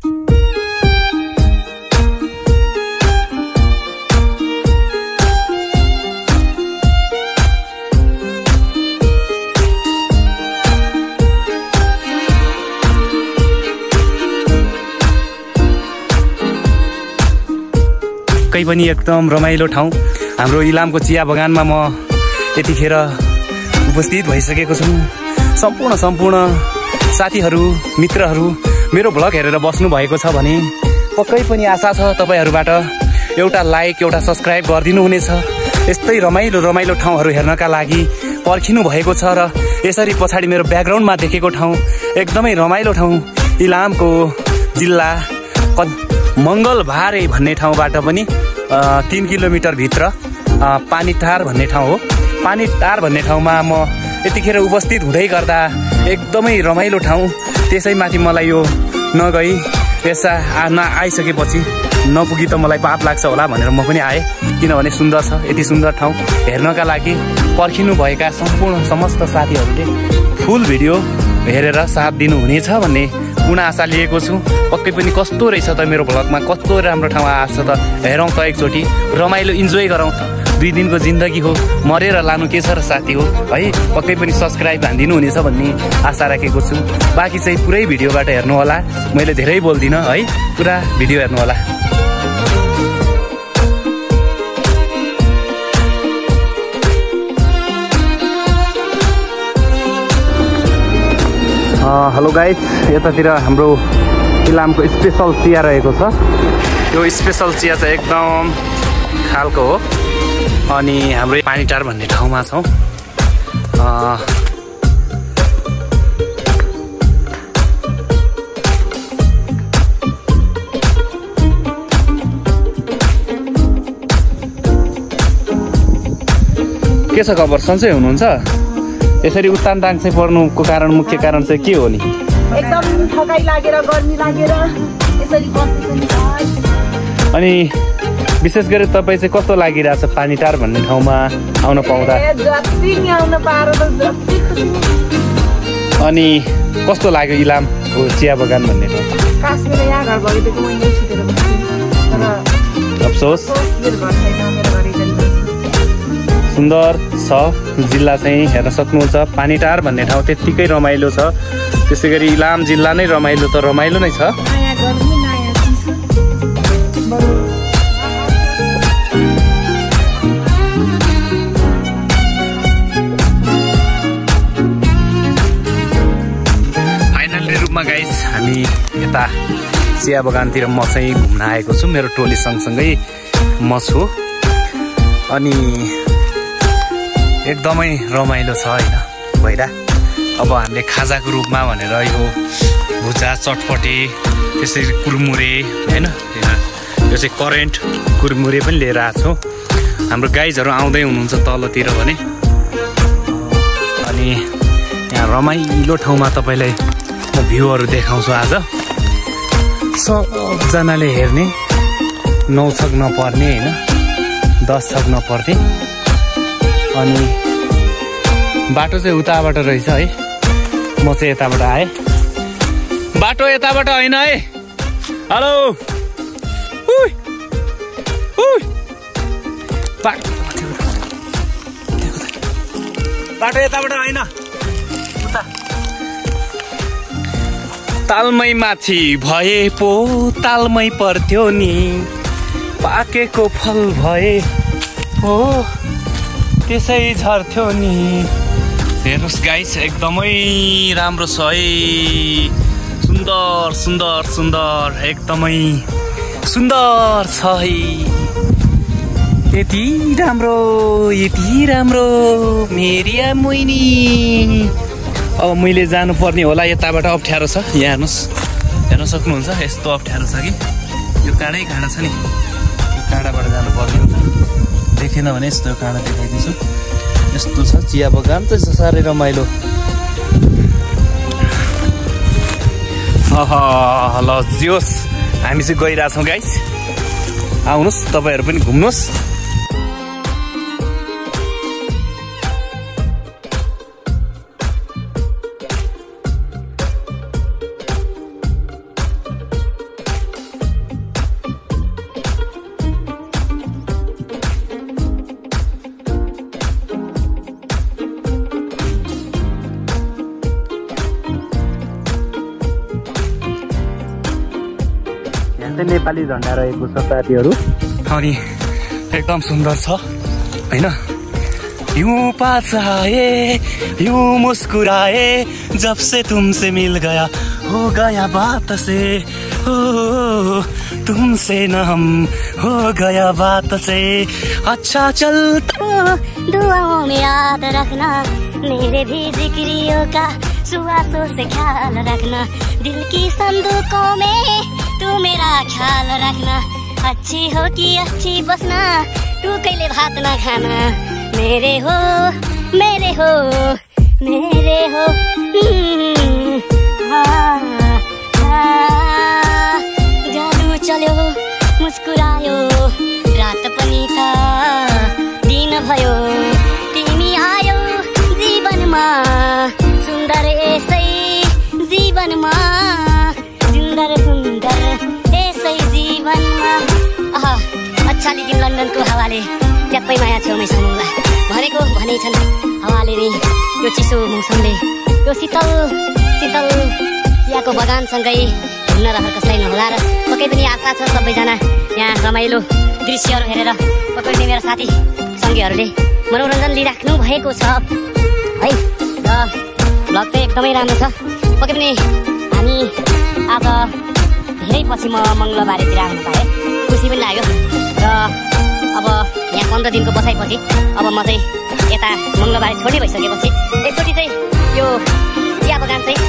पक्कै पनि एकदम रमाइलो ठाउँ। हाम्रो इलामको चिया बगानमा म यतिखेर उपस्थित भइसकेको छु। सम्पूर्ण साथीहरू मित्रहरू मेरो भ्लग हेरेर बस्नु भएको छ भने पक्कै पनि आशा छ तपाईहरूबाट एउटा लाइक एउटा सब्स्क्राइब गरिदिनु हुनेछ। यस्तै रमाइलो ठाउँहरू हेर्नका लागि पर्खिनु भएको छ। र यसरी पछाडि मेरो ब्याकग्राउन्डमा देखेको ठाउँ एकदमै रमाइलो ठाउँ। इलामको जिल्ला मङ्गलबारे भन्ने ठाउँबाट पनि 3 किलोमिटर भित्र पानीटार भन्ने ठाउँ हो। पानीटार भन्ने ठाउँमा म यतिखेर उपस्थित हुँदै गर्दा एकदमै रमाइलो ठाउँ। त्यसैमाथि मलाई यो नगई आइसकेपछि नपुगी त मलाई पाप लाग्छ होला भनेर म पनि आएँ। किनभने सुन्दर छ। यति सुन्दर ठाउँ हेर्नका लागि पर्खिनु भएका समस्त साथीहरूले फुल भिडियो हेरेर साथ दिनुहुनेछ भन्ने पूर्ण आशा लिएको छु। पक्कै पनि कस्तो रहेछ त मेरो भ्लगमा, कस्तो राम्रो ठाउँ आएको छ त। हेरौँ त एकचोटि, रमाइलो इन्जोय गरौँ त। 2 दिनको जिन्दगी हो, मरेर लानु के छ र साथी हो है। पक्कै पनि सब्स्क्राइब हानिदिनु हुनेछ भन्ने आशा राखेको छु। बाँकी चाहिँ पुरै भिडियोबाट हेर्नु होला। मैले धेरै बोल्दिनँ है, पुरा भिडियो हेर्नु होला। हेलो गाइस, यतातिर हाम्रो इलामको स्पेसल चिया रहेको छ। यो स्पेसल चिया चाहिँ एकदम खालको हो। अनि हाम्रो पानीटार भन्ने ठाउँमा छौँ। के छ खबर, सन्चै हुनुहुन्छ? यसरी उत्तान दाङ चाहिँ पर्नुको मुख्य कारण चाहिँ के हो नि? एकदम थकाइ लागेर गर्मी लागेर यसरी बसेको नि। अनि विशेष गरी तपाईँ चाहिँ कस्तो लागिरहेछ पानीटार भन्ने ठाउँमा आउन पाउँदा? अनि कस्तो लाग्यो इलामको चिया बगान भन्ने ठाउँ? अफसोस सुन्दर छ जिल्ला चाहिँ हेर्न सक्नुहुन्छ। पानीटार भन्ने ठाउँ त्यत्तिकै रमाइलो छ। त्यसै गरी इलाम जिल्ला नै रमाइलो त रमाइलो नै छ। फाइनली रूपमा गाइस हामी यता चिया बगानतिर म चाहिँ घुम्न आएको छु। मेरो टोली सँगसँगै म छु। अनि एकदमै रमाइलो छ होइन भइरा। अब हामीले खाजाको रूपमा भनेर यो भुजा चटपटे त्यसरी कुरमुरे होइन, यो चाहिँ करेन्ट कुरमुरे पनि लिएर आएको छौँ। हाम्रो गाइजहरू आउँदै हुनुहुन्छ तलतिर भने। अनि यहाँ रमाइलो ठाउँमा तपाईँलाई म भ्यूहरू देखाउँछु आज। सबजनाले हेर्ने, 9 छक नपर्ने होइन, 10 छक नपर्ने। अनि बाटो चाहिँ उताबाट रहेछ है। म चाहिँ यताबाट आएँ। बाटो यताबाट होइन है। हेलो, बाटो यताबाट होइन, उता। तालमै माथि भए पो तालमै पर्थ्यो नि, पाकेको फल भए हो त्यसै झर्थ्यो नि। हेर्नुहोस् गाइस, एकदमै राम्रो छ है। सुन्दर सुन्दर सुन्दर एकदमै सुन्दर छ है। यति राम्रो मेरिया मोइनी। अब मैले जानुपर्ने होला, यताबाट अप्ठ्यारो छ। यहाँ हेर्नुहोस्, हेर्न सक्नुहुन्छ यस्तो अप्ठ्यारो छ कि यो काँडै काँडा छ नि। यो काँडाबाट जानुपर्ने हुन्छ। देखेन भने यस्तो काँडा देखाइदिन्छु। यस्तो छ चिया बगान चाहिँ साह्रै रमाइलो। ल जियोस्, हामी चाहिँ गइरहेछौँ गाइस। आउनुहोस् तपाईँहरू पनि घुम्नुहोस्। चाहिँ नेपाली झन्डा रहेको छ साथीहरू अनि एकदम सुन्दर छ हैन। यूं पास आए यूं मुस्कुराए जब से तुमसे मिल गया हो गया बात से हो तुमसे न हम हो गया बात से अच्छा चलता। दुआओं में याद रखना मेरे भी जिक्रियों का सुहासों से ख्याल रखना दिल की संदूकों में तू मेरा ख्याल रखना अच्छी हो कि अच्छी बसना तू कहिले भात न खाना मेरे हो मेरे हो मेरे हो। जादू चल्यो मुस्कुरायो रात पनि छ दिन भयो तिमी आयो जीवनमा सुन्दर यसै जीवनमा सुन्दर सुन्दर यसै जीवनमा। अच्छा लेकिन लन्डनको हावाले च्याप्पै माया छेउमै समुला भनेको भनेछन् हावाले नै यो चिसो मौसमले यो शीतल शीतल यहाँको बगानसँगै घुम्न रहर कसैलाई नहोला र पक्कै पनि आशा छ सबैजना यहाँ रमाइलो दृश्यहरू हेरेर पक्कै पनि मेरो साथी सङ्गीहरूले मनोरञ्जन लिइराख्नु भएको छ है। र भ्लग चाहिँ एकदमै राम्रो छ पक्कै पनि हामी आज धेरै पछि म मङ्गलबारेतिर आउनु पाएँ खुसी पनि लाग्यो र अब यहाँ 15 दिनको बसाइपछि अब म चाहिँ यता मङ्गलबारे छोड्ने भइसकेपछि एकचोटि चाहिँ यो चिया बगान चाहिँ